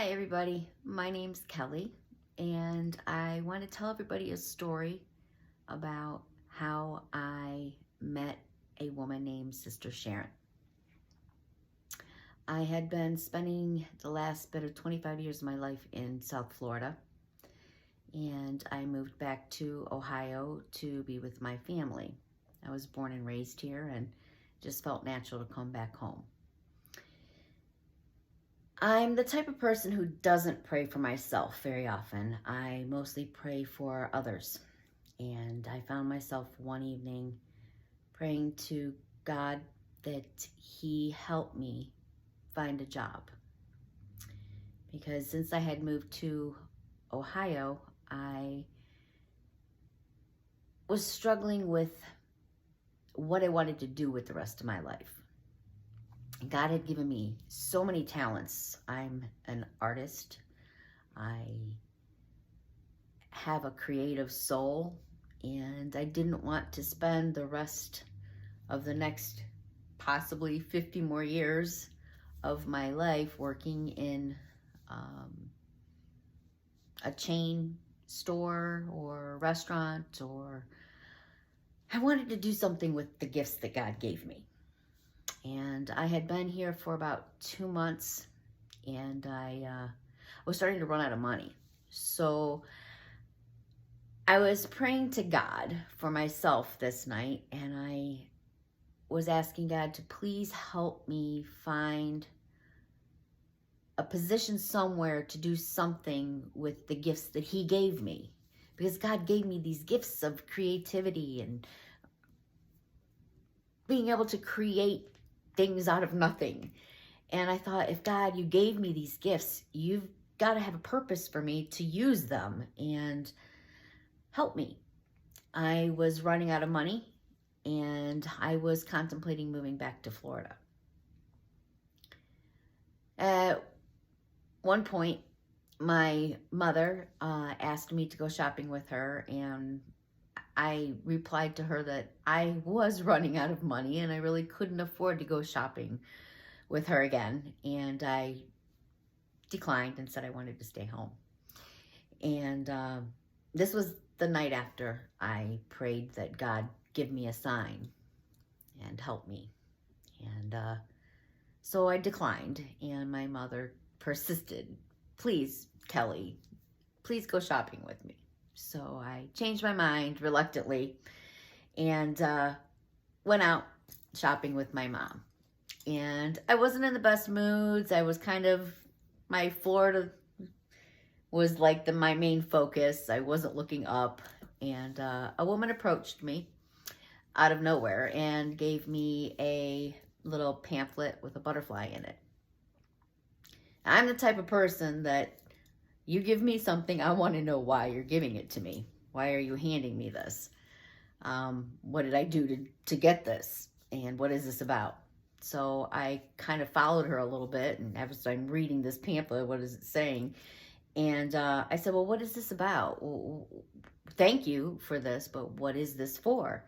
Hi everybody, my name's Kelly and I want to tell everybody a story about how I met a woman named Sister Sharon. I had been spending the last bit of 25 years of my life in South Florida, and I moved back to Ohio to be with my family. I was born and raised here and just felt natural to come back home. I'm the type of person who doesn't pray for myself very often. I mostly pray for others. And I found myself one evening praying to God that He help me find a job. Because since I had moved to Ohio, I was struggling with what I wanted to do with the rest of my life. God had given me so many talents. I'm an artist. I have a creative soul, and I didn't want to spend the rest of the next possibly 50 more years of my life working in a chain store or restaurant, or I wanted to do something with the gifts that God gave me. And I had been here for about 2 months, and I was starting to run out of money. So I was praying to God for myself this night, and I was asking God to please help me find a position somewhere to do something with the gifts that He gave me. Because God gave me these gifts of creativity and being able to create things out of nothing. And I thought, if God, you gave me these gifts, you've got to have a purpose for me to use them and help me. I was running out of money, and I was contemplating moving back to Florida. At one point, my mother asked me to go shopping with her, and I replied to her that I was running out of money and I really couldn't afford to go shopping with her again. And I declined and said I wanted to stay home. And this was the night after I prayed that God give me a sign and help me. And so I declined, and my mother persisted. Please, Kelly, please go shopping with me. So I changed my mind reluctantly and went out shopping with my mom. And I wasn't in the best moods. I was my Florida was like my main focus. I wasn't looking up. And a woman approached me out of nowhere and gave me a little pamphlet with a butterfly in it. I'm the type of person that you give me something, I want to know why you're giving it to me. Why are you handing me this? What did I do to get this? And what is this about? So I kind of followed her a little bit, and as I'm reading this pamphlet, what is it saying? And I said, well, what is this about? Well, thank you for this, but what is this for?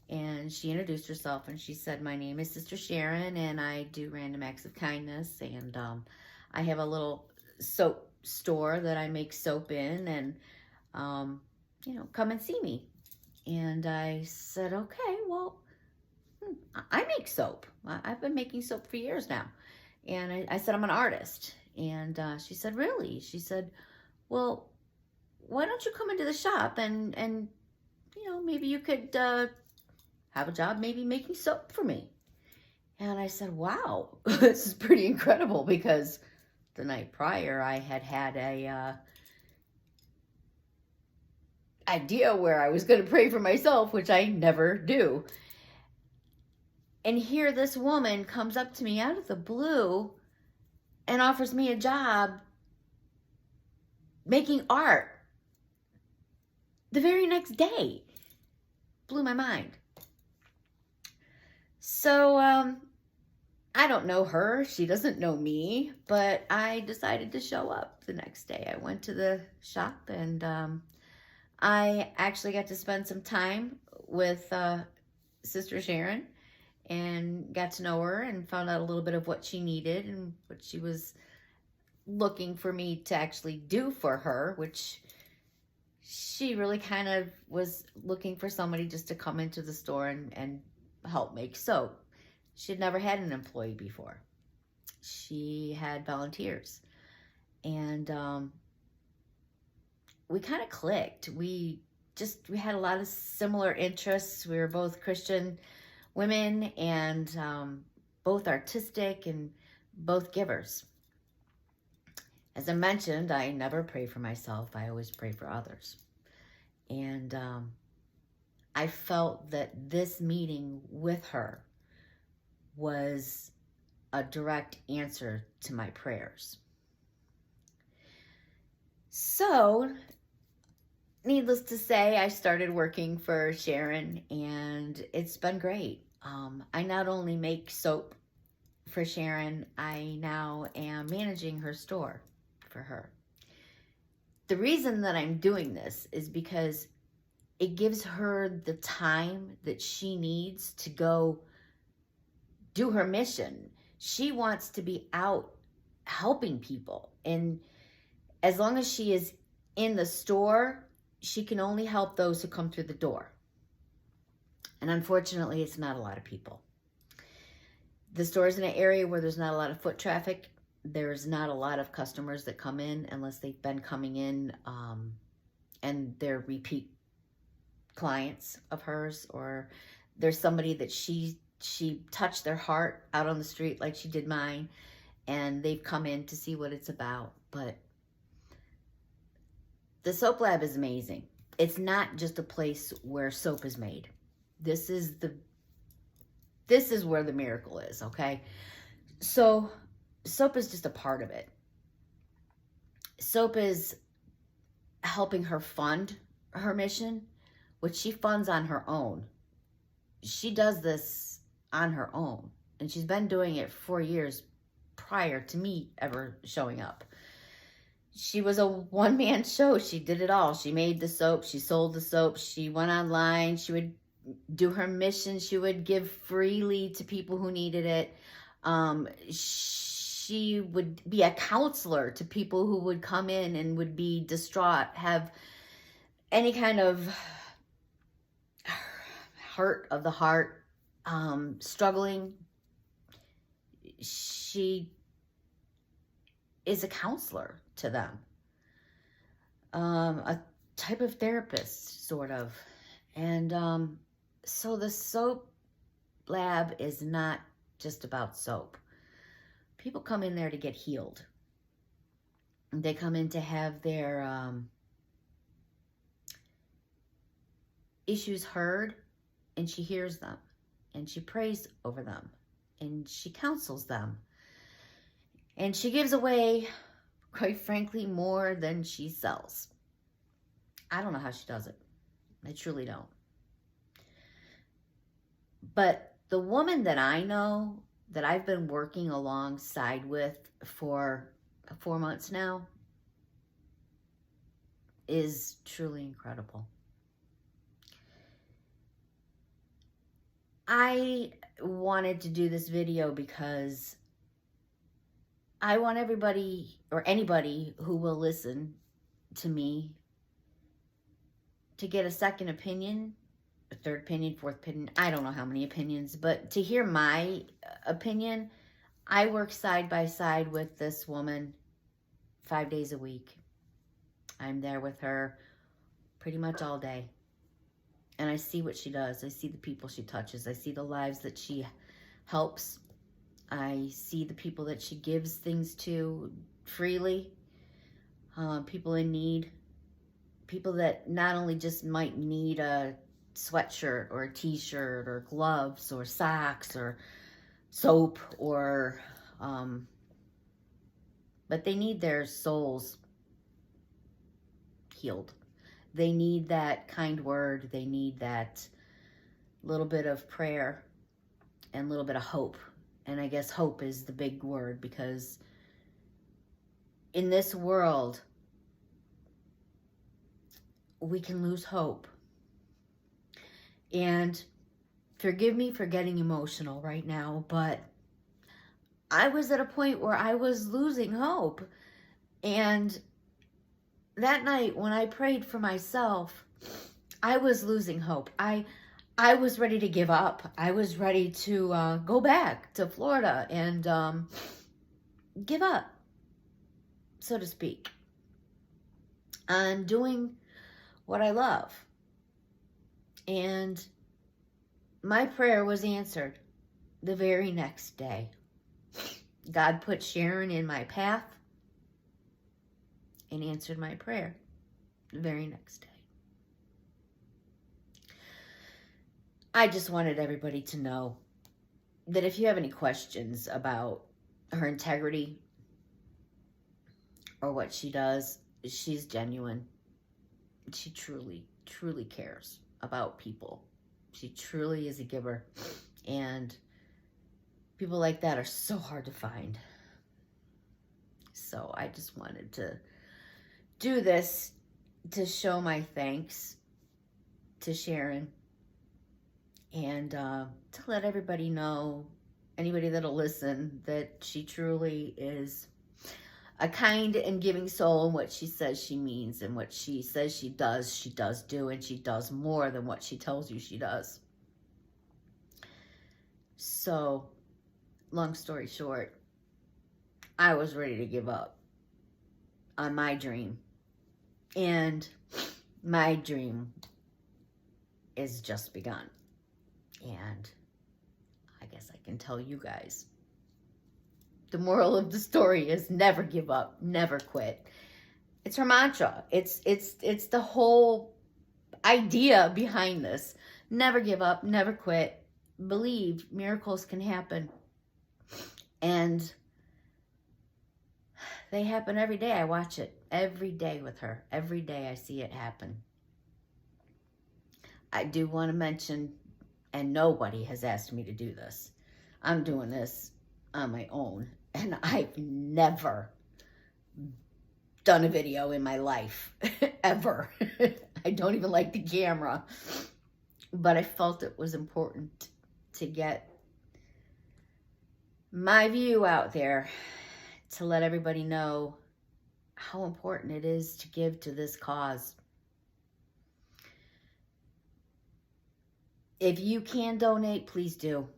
And she introduced herself, and she said, my name is Sister Sharon, and I do random acts of kindness, and I have a little soap store that I make soap in, and come and see me. And I said, okay, well, I make soap. I've been making soap for years now. And I said, I'm an artist. And she said, really? She said, well, why don't you come into the shop and maybe you could have a job maybe making soap for me. And I said, wow, this is pretty incredible, because the night prior I had a idea where I was going to pray for myself, which I never do. And here this woman comes up to me out of the blue and offers me a job making art the very next day. Blew my mind. So I don't know her. She doesn't know me, but I decided to show up the next day. I went to the shop, and I actually got to spend some time with Sister Sharon and got to know her and found out a little bit of what she needed and what she was looking for me to actually do for her, which she really kind of was looking for somebody just to come into the store and help make soap. She'd never had an employee before. She had volunteers. And we kind of clicked. We had a lot of similar interests. We were both Christian women and both artistic and both givers. As I mentioned, I never pray for myself. I always pray for others. And I felt that this meeting with her was a direct answer to my prayers. So, needless to say, I started working for Sharon, and it's been great. I not only make soap for Sharon, I now am managing her store for her. The reason that I'm doing this is because it gives her the time that she needs to go do her mission. She wants to be out helping people. And as long as she is in the store, she can only help those who come through the door. And unfortunately, it's not a lot of people. The store is in an area where there's not a lot of foot traffic. There's not a lot of customers that come in unless they've been coming in and they're repeat clients of hers, or there's somebody that she touched their heart out on the street like she did mine, and they've come in to see what it's about. But the soap lab is amazing. It's not just a place where soap is made. This is where the miracle is, okay? So soap is just a part of it. Soap is helping her fund her mission, which she funds on her own. She does this on her own, and she's been doing it 4 years prior to me ever showing up. She was a one-man show. She did it all. She made the soap. She sold the soap. She went online. She would do her mission. She would give freely to people who needed it. She would be a counselor to people who would come in and would be distraught, have any kind of hurt of the heart, struggling. She is a counselor to them, a type of therapist, sort of. And so the soap lab is not just about soap. People come in there to get healed. They come in to have their issues heard, and she hears them, and she prays over them, and she counsels them, and she gives away, quite frankly, more than she sells. I don't know how she does it. I truly don't. But the woman that I know, that I've been working alongside with for 4 months now, is truly incredible. I wanted to do this video because I want everybody, or anybody who will listen to me, to get a second opinion, a third opinion, fourth opinion. I don't know how many opinions, but to hear my opinion. I work side by side with this woman 5 days a week. I'm there with her pretty much all day. And I see what she does. I see the people she touches. I see the lives that she helps. I see the people that she gives things to freely. People in need. People that not only just might need a sweatshirt or a t-shirt or gloves or socks or soap or but they need their souls healed. They need that kind word. They need that little bit of prayer and a little bit of hope. And I guess hope is the big word, because in this world we can lose hope. And forgive me for getting emotional right now, but I was at a point where I was losing hope. And that night when I prayed for myself, I was losing hope. I was ready to give up. I was ready to go back to Florida and give up, so to speak, on doing what I love. And my prayer was answered the very next day. God put Sharon in my path and answered my prayer the very next day. I just wanted everybody to know that if you have any questions about her integrity or what she does, she's genuine. She truly, truly cares about people. She truly is a giver. And people like that are so hard to find. So I just wanted to do this to show my thanks to Sharon and to let everybody know, anybody that'll listen, that she truly is a kind and giving soul, and what she says she means, and what she says she does do, and she does more than what she tells you she does. So, long story short, I was ready to give up on my dream. And my dream is just begun. And I guess I can tell you guys, the moral of the story is never give up, never quit. It's her mantra. It's the whole idea behind this. Never give up, never quit. Believe miracles can happen. And they happen every day. I watch it every day with her. Every day I see it happen. I do want to mention, and nobody has asked me to do this, I'm doing this on my own. And I've never done a video in my life, ever. I don't even like the camera. But I felt it was important to get my view out there, to let everybody know how important it is to give to this cause. If you can donate, please do.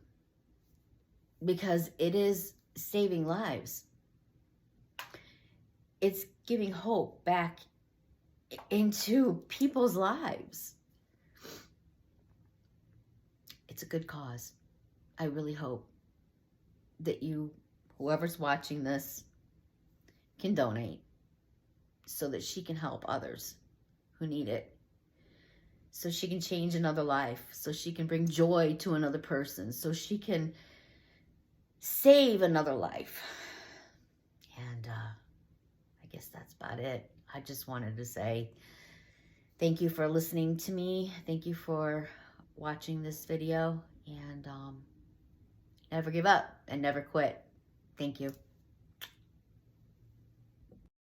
Because it is saving lives. It's giving hope back into people's lives. It's a good cause. I really hope that you, whoever's watching this, can donate so that she can help others who need it. So she can change another life. So she can bring joy to another person. So she can save another life. And I guess that's about it. I just wanted to say thank you for listening to me. Thank you for watching this video. And never give up and never quit. Thank you.